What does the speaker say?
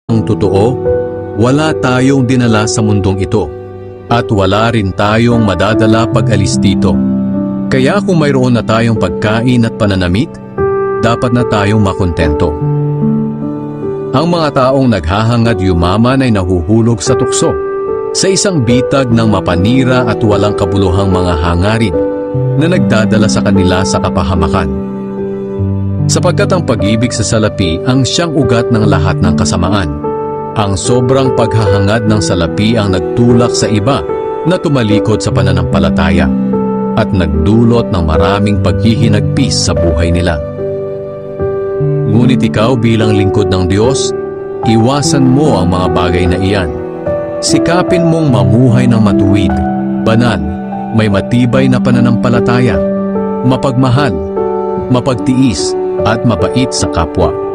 Ang totoo, wala tayong dinala sa mundong ito at wala rin tayong madadala pag alis dito. Kaya kung mayroon na tayong pagkain at pananamit, dapat na tayong makontento. Ang mga taong naghahangad yumaman ay nahuhulog sa tukso, sa isang bitag ng mapanira at walang kabuluhang mga hangarin na nagdadala sa kanila sa kapahamakan. Sapagkat ang pag-ibig sa salapi ang siyang ugat ng lahat ng kasamaan. Ang sobrang paghahangad ng salapi ang nagtulak sa iba na tumalikod sa pananampalataya at nagdulot ng maraming paghihinagpis sa buhay nila. Ngunit ikaw bilang lingkod ng Diyos, iwasan mo ang mga bagay na iyan. Sikapin mong mamuhay ng matuwid, banal, may matibay na pananampalataya, mapagmahal, mapagtiis, at mabait sa kapwa.